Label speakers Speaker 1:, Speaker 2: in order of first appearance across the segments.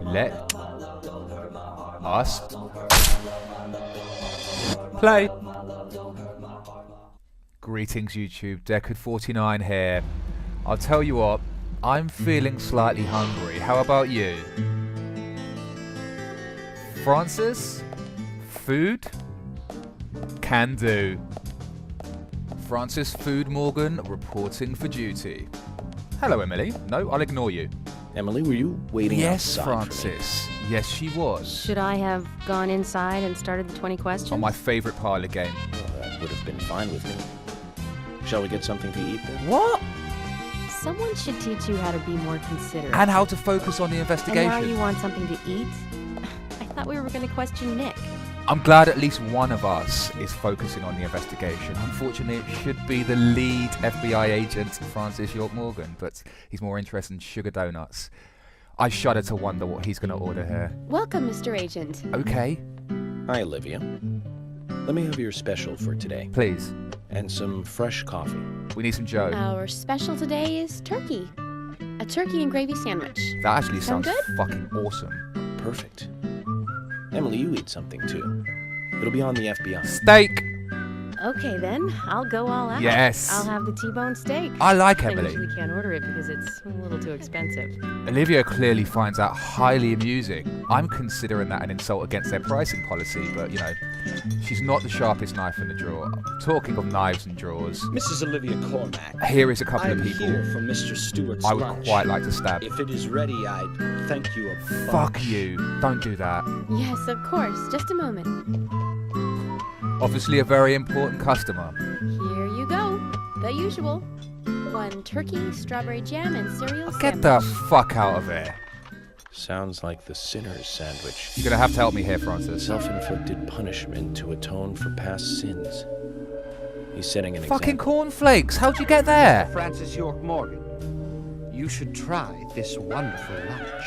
Speaker 1: Let us play. Greetings YouTube, Deckard49 here. I'll tell you what, I'm feeling slightly hungry. How about you? Francis? Food? Can do. Francis Food Morgan reporting for duty. Hello Emily. No, I'll ignore you.
Speaker 2: Emily, were you waiting
Speaker 1: Yes,
Speaker 2: outside
Speaker 1: Francis. Yes, she was.
Speaker 3: Should I have gone inside and started the 20 questions?
Speaker 1: On my favourite parlour game.
Speaker 2: Well, that would have been fine with me. Shall we get something to eat then?
Speaker 1: What?
Speaker 3: Someone should teach you how to be more considerate.
Speaker 1: And how to focus on the investigation.
Speaker 3: And now you want something to eat? I thought we were going to question Nick.
Speaker 1: I'm glad at least one of us is focusing on the investigation. Unfortunately, it should be the lead FBI agent, Francis York Morgan, but he's more interested in sugar donuts. I shudder to wonder what he's going to order here.
Speaker 3: Welcome, Mr. Agent.
Speaker 1: Okay.
Speaker 2: Hi, Olivia. Let me have your special for today.
Speaker 1: Please.
Speaker 2: And some fresh coffee.
Speaker 1: We need some Joe.
Speaker 3: Our special today is turkey. A turkey and gravy sandwich.
Speaker 1: That actually
Speaker 3: Sound
Speaker 1: sounds
Speaker 3: good?
Speaker 1: fucking awesome.
Speaker 2: Perfect. Emily, you eat something too. It'll be on the FBI.
Speaker 1: Steak!
Speaker 3: Okay then, I'll go all out.
Speaker 1: Yes.
Speaker 3: I'll have the T-bone steak.
Speaker 1: I like
Speaker 3: I
Speaker 1: Emily.
Speaker 3: usually can't order it because it's a little too expensive.
Speaker 1: Olivia clearly finds that highly amusing. I'm considering that an insult against their pricing policy, but you know, she's not the sharpest knife in the drawer. Talking of knives and drawers,
Speaker 4: Mrs. Olivia Cormack.
Speaker 1: here is a couple
Speaker 4: I'm
Speaker 1: of people
Speaker 4: here for Mr. Stewart's
Speaker 1: I would
Speaker 4: lunch.
Speaker 1: quite like to stab.
Speaker 4: If it is ready, I'd thank you a bunch.
Speaker 1: Fuck you. Don't do that.
Speaker 3: Yes, of course. Just a moment.
Speaker 1: Obviously a very important customer.
Speaker 3: Here you go. The usual. 1 turkey, strawberry jam, and cereal
Speaker 1: Get the
Speaker 3: sandwich.
Speaker 1: fuck out of here.
Speaker 2: Sounds like the sinner's sandwich.
Speaker 1: You're gonna have to help me here, Francis.
Speaker 2: Self-inflicted punishment to atone for past sins. He's setting an
Speaker 1: Fucking
Speaker 2: example.
Speaker 1: cornflakes. How'd you get there?
Speaker 5: Francis York Morgan, you should try this wonderful lunch.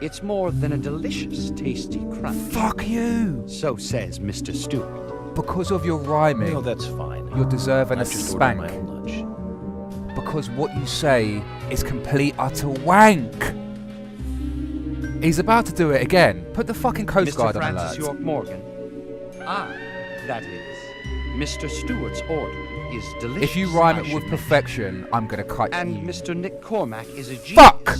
Speaker 5: It's more than a delicious, tasty crunch.
Speaker 1: Fuck you.
Speaker 5: So says Mr. Stewart.
Speaker 1: Because of your rhyming,
Speaker 2: No, that's fine.
Speaker 1: you're deserving a
Speaker 2: I've just ordered my
Speaker 1: spank.
Speaker 2: own lunch.
Speaker 1: Because what you say is complete utter wank. He's about to do it again. Put the fucking Coast
Speaker 5: Mr.
Speaker 1: Guard on
Speaker 5: Francis
Speaker 1: alert.
Speaker 5: York Morgan, that is, Mr. Stewart's order is delicious.
Speaker 1: If you rhyme
Speaker 5: I
Speaker 1: it with
Speaker 5: should mention.
Speaker 1: perfection, I'm gonna cut
Speaker 5: And
Speaker 1: you.
Speaker 5: Mr. Nick Cormack is a genius
Speaker 1: Fuck!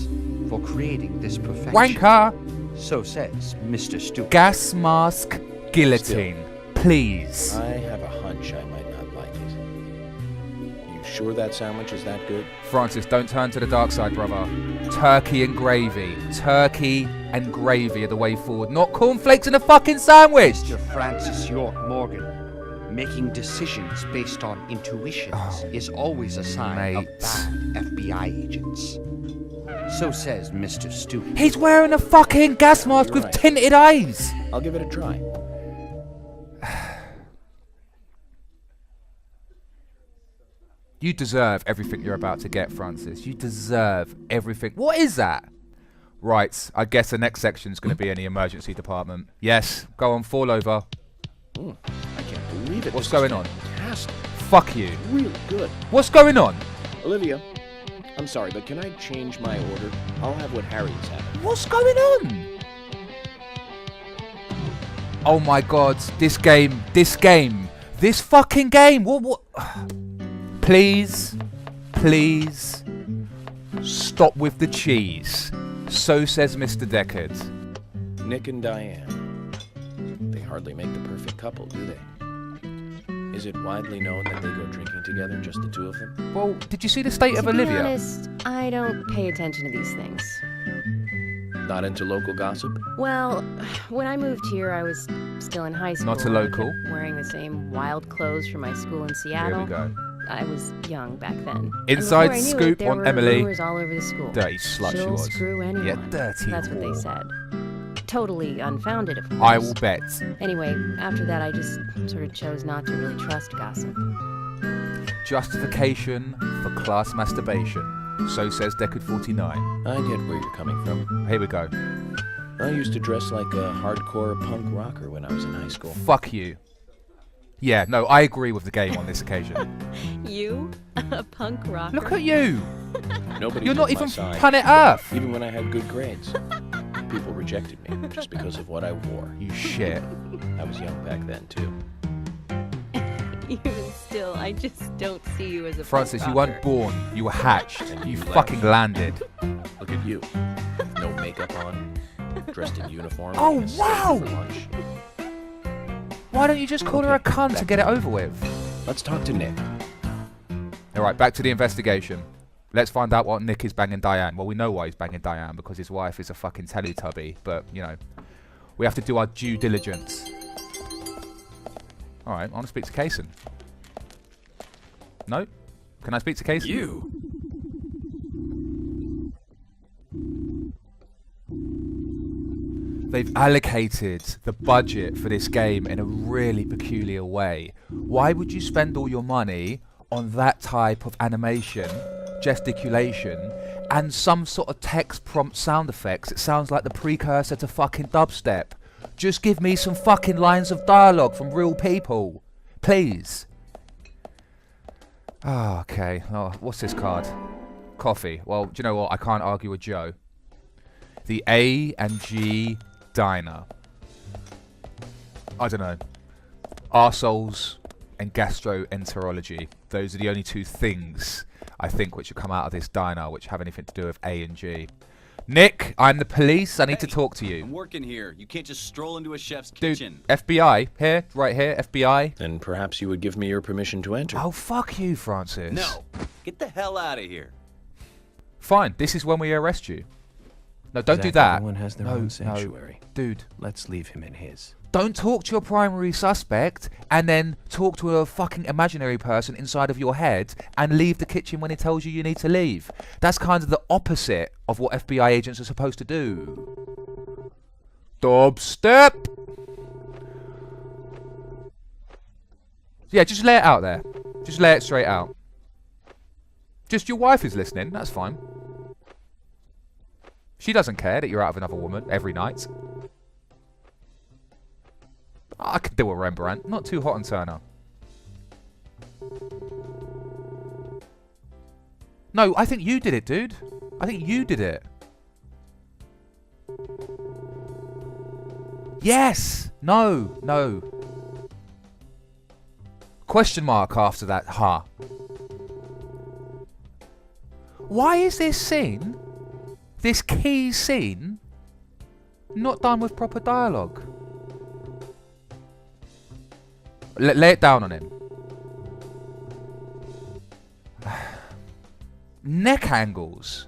Speaker 5: for creating this perfection.
Speaker 1: Wanker!
Speaker 5: So says Mr. Stewart.
Speaker 1: Gas mask guillotine. Please.
Speaker 2: I have a hunch I might not like it. You sure that sandwich is that good?
Speaker 1: Francis, don't turn to the dark side, brother. Turkey and gravy. Turkey and gravy are the way forward, not cornflakes in a fucking sandwich!
Speaker 5: Mr. Francis York Morgan, making decisions based on intuitions
Speaker 1: Oh,
Speaker 5: is always a sign
Speaker 1: mate.
Speaker 5: of bad FBI agents. So says Mr. Stewart.
Speaker 1: He's wearing a fucking gas mask
Speaker 2: You're
Speaker 1: with
Speaker 2: right.
Speaker 1: tinted eyes!
Speaker 2: I'll give it a try.
Speaker 1: You deserve everything you're about to get, Francis. You deserve everything. What is that? Right, I guess the next section's going to be in the emergency department. Yes, go on, fall over.
Speaker 2: I can't believe it.
Speaker 1: What's
Speaker 2: This is
Speaker 1: going on?
Speaker 2: Fantastic.
Speaker 1: Fuck you.
Speaker 2: Really good.
Speaker 1: What's going on?
Speaker 2: Olivia, I'm sorry, but can I change my order? I'll have what Harry is having.
Speaker 1: What's going on? Oh my god, this fucking game. What? Please, stop with the cheese. So says Mr. Deckard.
Speaker 2: Nick and Diane. They hardly make the perfect couple, do they? Is it widely known that they go drinking together, just the two of them?
Speaker 1: Well, did you see the state of
Speaker 3: To be
Speaker 1: Olivia?
Speaker 3: honest, I don't pay attention to these things.
Speaker 2: Not into local gossip?
Speaker 3: Well, when I moved here, I was still in high school.
Speaker 1: Not a local.
Speaker 3: I kept wearing the same wild clothes from my school in
Speaker 1: Here
Speaker 3: Seattle.
Speaker 1: we go.
Speaker 3: I was young back then.
Speaker 1: Inside
Speaker 3: And before I knew
Speaker 1: scoop
Speaker 3: it, there
Speaker 1: on
Speaker 3: were
Speaker 1: Emily.
Speaker 3: rumors all over the school.
Speaker 1: Dirty slut she
Speaker 3: She'll
Speaker 1: was.
Speaker 3: screw anyone.
Speaker 1: Yeah, dirty
Speaker 3: That's what they
Speaker 1: whore.
Speaker 3: said. Totally unfounded, of course.
Speaker 1: I will bet.
Speaker 3: Anyway, after that, I just sort of chose not to really trust gossip.
Speaker 1: Justification for class masturbation. So says Deckard49.
Speaker 2: I get where you're coming from.
Speaker 1: Here we go.
Speaker 2: I used to dress like a hardcore punk rocker when I was in high school.
Speaker 1: Fuck you. Yeah, no, I agree with the game on this occasion.
Speaker 3: You? A punk rocker?
Speaker 1: Look at you!
Speaker 2: Nobody
Speaker 1: You're
Speaker 2: took
Speaker 1: not
Speaker 2: my
Speaker 1: even
Speaker 2: side.
Speaker 1: planet Earth!
Speaker 2: Even when I had good grades. People rejected me just because of what I wore.
Speaker 1: You shit.
Speaker 2: I was young back then, too.
Speaker 3: Even still, I just don't see you as a
Speaker 1: Francis,
Speaker 3: punk
Speaker 1: you weren't
Speaker 3: rocker.
Speaker 1: born. You were hatched.
Speaker 2: And
Speaker 1: You
Speaker 2: you left.
Speaker 1: fucking landed.
Speaker 2: Look at you. No makeup on, dressed in uniform.
Speaker 1: Oh,
Speaker 2: eating a steak
Speaker 1: wow!
Speaker 2: For lunch.
Speaker 1: Why don't you just call her a cunt to get it over with?
Speaker 2: Let's talk to Nick.
Speaker 1: Alright, back to the investigation. Let's find out what Nick is banging Diane. Well, we know why he's banging Diane, because his wife is a fucking Teletubby. But, you know, we have to do our due diligence. Alright, I want to speak to Kaysen. No? Can I speak to Kaysen?
Speaker 6: You?
Speaker 1: They've allocated the budget for this game in a really peculiar way. Why would you spend all your money on that type of animation, gesticulation, and some sort of text prompt sound effects? It sounds like the precursor to fucking dubstep. Just give me some fucking lines of dialogue from real people. Please. Ah, okay. Oh, what's this card? Coffee. Well, do you know what? I can't argue with Joe. The A and G Diner. I don't know. Arseholes and gastroenterology. Those are the only two things I think which have come out of this diner which have anything to do with A and G. Nick, I'm the police. I need to talk to
Speaker 6: I'm
Speaker 1: you.
Speaker 6: working here. You can't just stroll into a chef's
Speaker 1: Dude,
Speaker 6: kitchen.
Speaker 1: FBI. Here, right here, FBI.
Speaker 2: Then perhaps you would give me your permission to enter.
Speaker 1: Oh, fuck you, Francis.
Speaker 6: No. Get the hell out of here.
Speaker 1: Fine, this is when we arrest you. No, don't do
Speaker 2: Zach,
Speaker 1: that.
Speaker 2: Everyone has their
Speaker 1: No,
Speaker 2: own
Speaker 1: no.
Speaker 2: sanctuary.
Speaker 1: Dude,
Speaker 2: Let's leave him in his.
Speaker 1: don't talk to your primary suspect and then talk to a fucking imaginary person inside of your head and leave the kitchen when he tells you you need to leave. That's kind of the opposite of what FBI agents are supposed to do. Dubstep! Yeah, just lay it out there. Just lay it straight out. Just your wife is listening, that's fine. She doesn't care that you're out of another woman every night. I could do a Rembrandt. Not too hot on Turner. No, I think you did it, dude. I think you did it. Yes! No, no. Question mark after that, ha. Why is this scene, this key scene, not done with proper dialogue? Lay it down on him. Neck angles.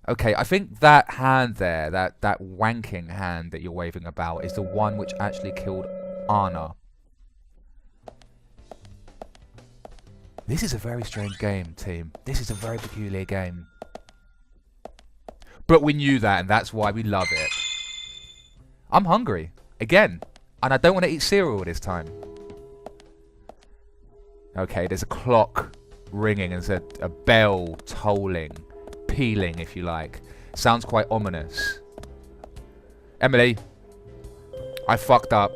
Speaker 1: Okay, I think that hand there, that wanking hand that you're waving about, is the one which actually killed Anna. This is a very strange game, team. This is a very peculiar game. But we knew that, and that's why we love it. I'm hungry. Again. And I don't want to eat cereal this time. Okay, there's a clock ringing. There's a bell tolling. Pealing, if you like. Sounds quite ominous. Emily. I fucked up.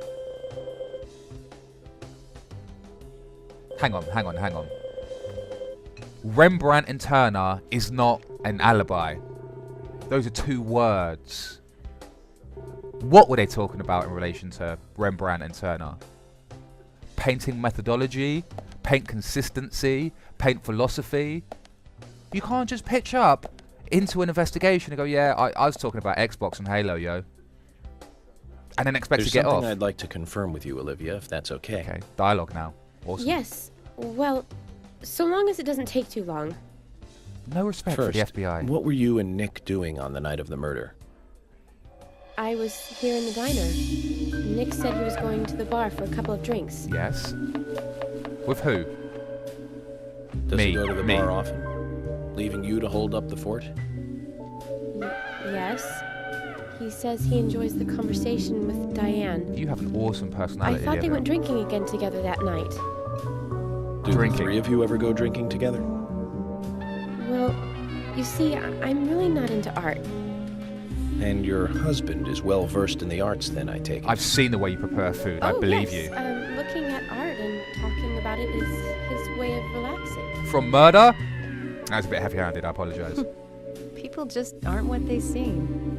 Speaker 1: Hang on. Rembrandt and Turner is not an alibi. Those are two words. What were they talking about in relation to Rembrandt and Turner? Painting methodology, paint consistency, paint philosophy. You can't just pitch up into an investigation and go, yeah, I was talking about Xbox and Halo, yo. And then expect
Speaker 2: There's
Speaker 1: to get
Speaker 2: something
Speaker 1: off.
Speaker 2: I'd like to confirm with you, Olivia, if that's okay.
Speaker 1: Okay, dialogue now. Awesome.
Speaker 3: Yes. Well, so long as it doesn't take too long.
Speaker 1: No respect
Speaker 2: First,
Speaker 1: for the FBI.
Speaker 2: what were you and Nick doing on the night of the murder?
Speaker 3: I was here in the diner. Nick said he was going to the bar for a couple of drinks.
Speaker 1: Yes. With who?
Speaker 2: Does
Speaker 1: Me,
Speaker 2: he go to the
Speaker 1: me.
Speaker 2: bar often? Leaving you to hold up the fort?
Speaker 3: Yes. He says he enjoys the conversation with Diane.
Speaker 1: You have an awesome
Speaker 3: I
Speaker 1: personality.
Speaker 3: thought they
Speaker 1: Olivia.
Speaker 3: went drinking again together that night.
Speaker 2: Do
Speaker 1: Drinking.
Speaker 2: the three of you ever go drinking together?
Speaker 3: Well, you see, I'm really not into art.
Speaker 2: And your husband is well versed in the arts, then, I take it.
Speaker 1: I've seen the way you prepare food. I believe
Speaker 3: yes.
Speaker 1: you.
Speaker 3: Looking at art and talking about it is his way of relaxing.
Speaker 1: From murder? That was a bit heavy-handed. I apologise.
Speaker 7: People just aren't what they seem.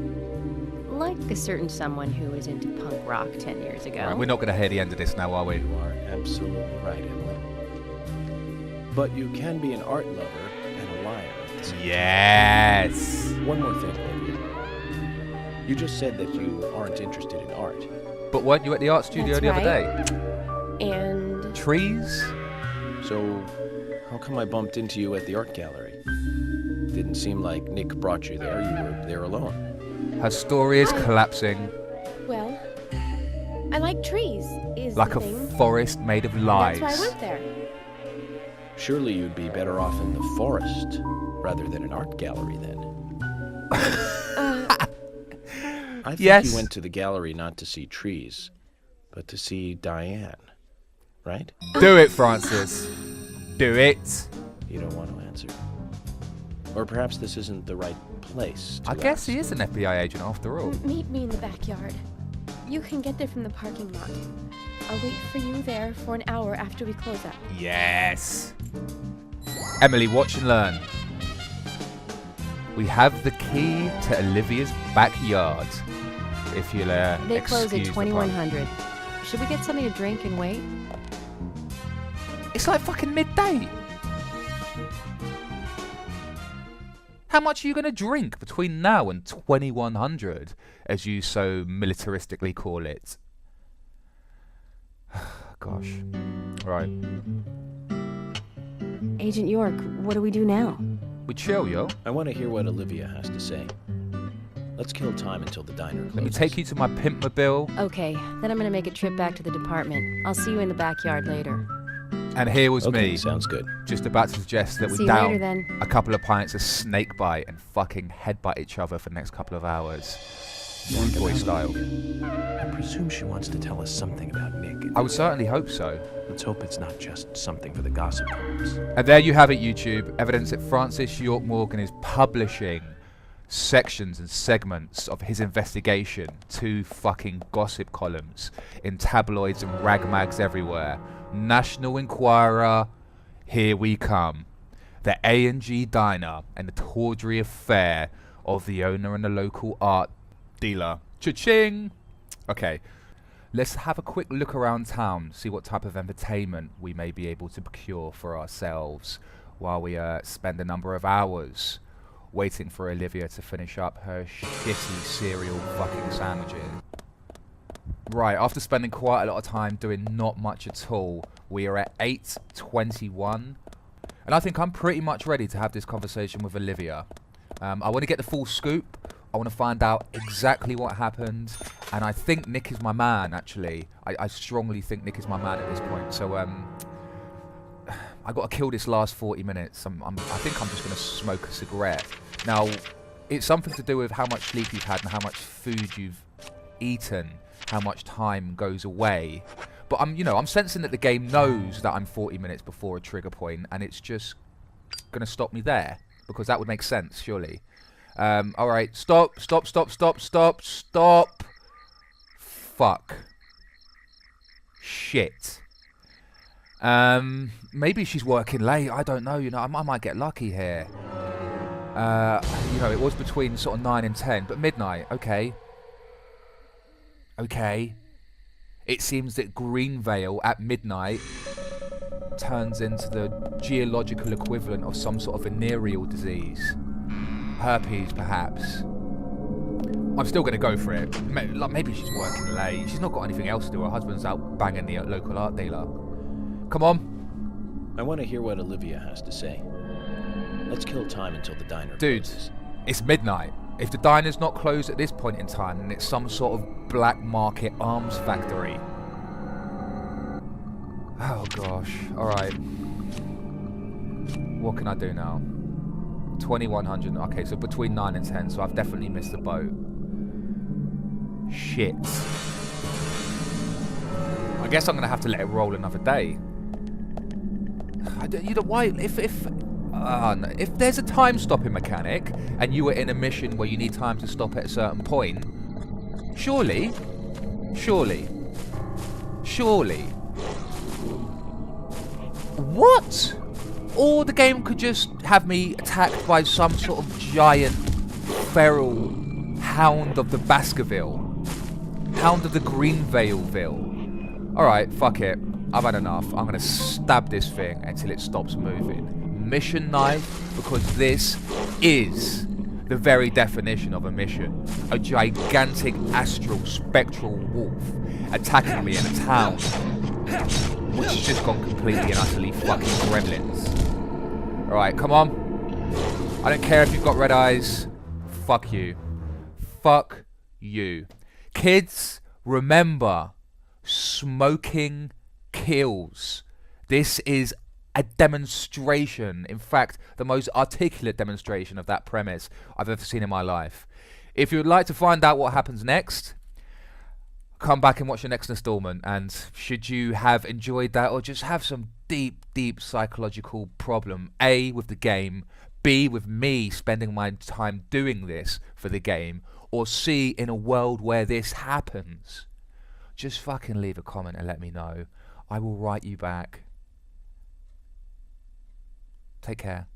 Speaker 7: Like a certain someone who was into punk rock 10 years ago.
Speaker 1: Right, we're not going to hear the end of this now, are we?
Speaker 2: You are absolutely right, Emily. But you can be an art lover and a liar at the same time.
Speaker 1: Yes.
Speaker 2: One more thing, Olivia. You just said that you aren't interested in art.
Speaker 1: But weren't you at the art studio
Speaker 3: That's
Speaker 1: the other
Speaker 3: right.
Speaker 1: day?
Speaker 3: And
Speaker 1: Trees?
Speaker 2: So, how come I bumped into you at the art gallery? Didn't seem like Nick brought you there. You were there alone.
Speaker 1: Her story is collapsing
Speaker 3: well, I like trees. Is
Speaker 1: like
Speaker 3: the
Speaker 1: a
Speaker 3: thing.
Speaker 1: forest made of lies.
Speaker 3: That's why I went there.
Speaker 2: Surely you'd be better off in the forest rather than an art gallery, then. I think
Speaker 1: Yes.
Speaker 2: you went to the gallery not to see trees, but to see Diane, right?
Speaker 1: Do it, Francis. Do it.
Speaker 2: You don't want to answer. Or perhaps this isn't the right place to
Speaker 1: I guess
Speaker 2: ask.
Speaker 1: he is an FBI agent after all.
Speaker 3: Meet me in the backyard. You can get there from the parking lot. I'll wait for you there for an hour after we close up.
Speaker 1: Yes. Emily, watch and learn. We have the key to Olivia's backyard. If you'll
Speaker 7: They close at
Speaker 1: excuse the pun.
Speaker 7: 2100. Should we get something to drink and wait?
Speaker 1: It's like fucking midday. How much are you going to drink between now and 2100, as you so militaristically call it? Gosh. Right.
Speaker 7: Agent York, what do we do now?
Speaker 1: We chill, yo.
Speaker 2: I want to hear what Olivia has to say. Let's kill time until the diner closes.
Speaker 1: Let me take you to my pimpmobile.
Speaker 7: Okay, then I'm gonna make a trip back to the department. I'll see you in the backyard later.
Speaker 1: And here was
Speaker 2: Okay,
Speaker 1: me,
Speaker 2: sounds good.
Speaker 1: just about to suggest that
Speaker 7: See
Speaker 1: we
Speaker 7: you later
Speaker 1: down
Speaker 7: then.
Speaker 1: a couple of pints of snake bite and fucking headbutt each other for the next couple of hours. Rude boy style.
Speaker 8: I presume she wants to tell us something about Nick.
Speaker 1: I would certainly hope so.
Speaker 8: Let's hope it's not just something for the gossip columns.
Speaker 1: And there you have it, YouTube. Evidence that Francis York Morgan is publishing sections and segments of his investigation to fucking gossip columns in tabloids and ragmags everywhere. National Enquirer, here we come. The A&G Diner and the tawdry affair of the owner and the local art dealer. Cha-ching! Okay, let's have a quick look around town, see what type of entertainment we may be able to procure for ourselves while we spend a number of hours waiting for Olivia to finish up her shitty cereal fucking sandwiches. Right, after spending quite a lot of time doing not much at all, we are at 8:21, and I think I'm pretty much ready to have this conversation with Olivia. I want to get the full scoop. I want to find out exactly what happened, and I think Nick is my man, actually. I strongly think Nick is my man at this point, so I got to kill this last 40 minutes. I think I'm just going to smoke a cigarette. Now, it's something to do with how much sleep you've had and how much food you've eaten, how much time goes away. But I'm sensing that the game knows that I'm 40 minutes before a trigger point, and it's just going to stop me there, because that would make sense, surely. All right, stop. Fuck. Shit. Maybe she's working late. I don't know. I might get lucky here. It was between sort of 9 and 10, but midnight. Okay. It seems that Greenvale at midnight turns into the geological equivalent of some sort of venereal disease. Herpes, perhaps. I'm still going to go for it. Maybe she's working late. She's not got anything else to do. Her husband's out banging the local art dealer. Come on.
Speaker 2: I want to hear what Olivia has to say. Let's kill time until the diner
Speaker 1: Dude,
Speaker 2: closes.
Speaker 1: it's midnight. If the diner's not closed at this point in time, then it's some sort of black market arms factory. Oh gosh. Alright. What can I do now? 2100. Okay, so between 9 and 10, so I've definitely missed the boat. Shit. I guess I'm gonna have to let it roll another day. Why? If No. If there's a time stopping mechanic and you were in a mission where you need time to stop at a certain point, surely. What? Or the game could just have me attacked by some sort of giant feral hound of the Baskerville. Hound of the Greenvaleville. Alright, fuck it. I've had enough. I'm gonna stab this thing until it stops moving. Mission knife, because this is the very definition of a mission. A gigantic astral spectral wolf attacking me in a town which has just gone completely and utterly fucking gremlins. Alright, come on. I don't care if you've got red eyes. Fuck you. Fuck you. Kids, remember, smoking kills. This is a demonstration, in fact, the most articulate demonstration of that premise I've ever seen in my life. If you would like to find out what happens next, come back and watch the next installment, and should you have enjoyed that or just have some deep psychological problem, A, with the game, B, with me spending my time doing this for the game, or C, in a world where this happens, just fucking leave a comment and let me know. I will write you back. Take care.